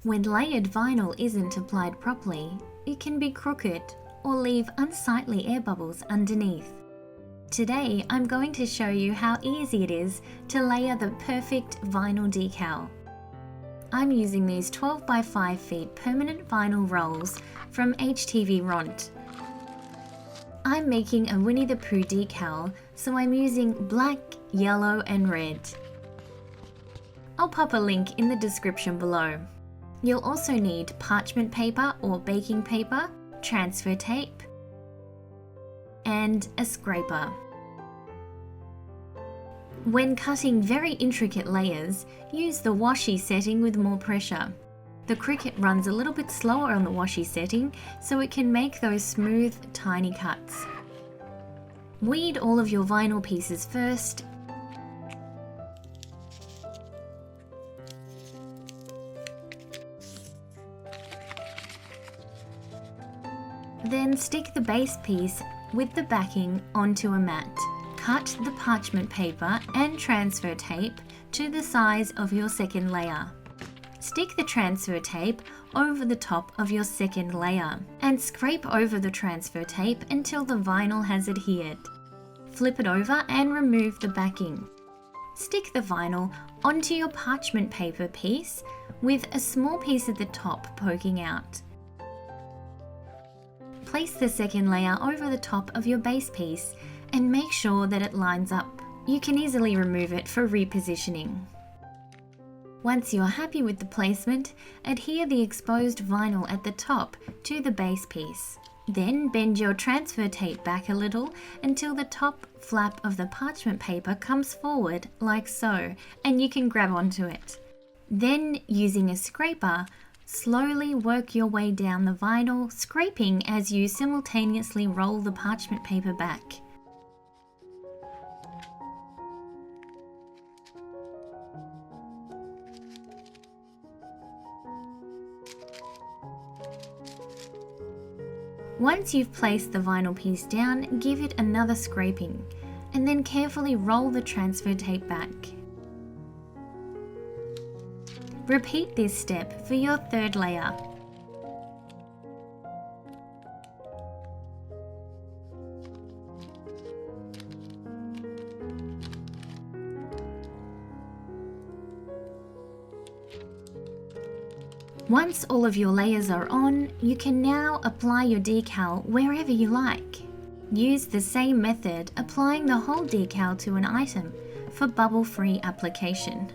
When layered vinyl isn't applied properly, it can be crooked or leave unsightly air bubbles underneath. Today, I'm going to show you how easy it is to layer the perfect vinyl decal. I'm using these 12 by 5 feet permanent vinyl rolls from HTVRont. I'm making a Winnie the Pooh decal, so I'm using black, yellow and red. I'll pop a link in the description below. You'll also need parchment paper or baking paper, transfer tape, and a scraper. When cutting very intricate layers, use the washi setting with more pressure. The Cricut runs a little bit slower on the washi setting, so it can make those smooth, tiny cuts. Weed all of your vinyl pieces first. Then stick the base piece with the backing onto a mat. Cut the parchment paper and transfer tape to the size of your second layer. Stick the transfer tape over the top of your second layer and scrape over the transfer tape until the vinyl has adhered. Flip it over and remove the backing. Stick the vinyl onto your parchment paper piece with a small piece at the top poking out. Place the second layer over the top of your base piece and make sure that it lines up. You can easily remove it for repositioning. Once you're happy with the placement, adhere the exposed vinyl at the top to the base piece. Then bend your transfer tape back a little until the top flap of the parchment paper comes forward like so, and you can grab onto it. Then, using a scraper, slowly work your way down the vinyl, scraping as you simultaneously roll the parchment paper back. Once you've placed the vinyl piece down, give it another scraping, and then carefully roll the transfer tape back. Repeat this step for your third layer. Once all of your layers are on, you can now apply your decal wherever you like. Use the same method applying the whole decal to an item for bubble-free application.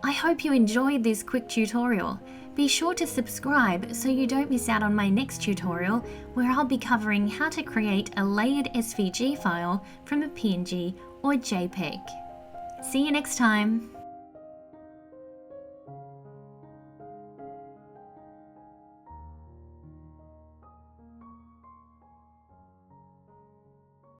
I hope you enjoyed this quick tutorial. Be sure to subscribe so you don't miss out on my next tutorial, where I'll be covering how to create a layered SVG file from a PNG or JPEG. See you next time!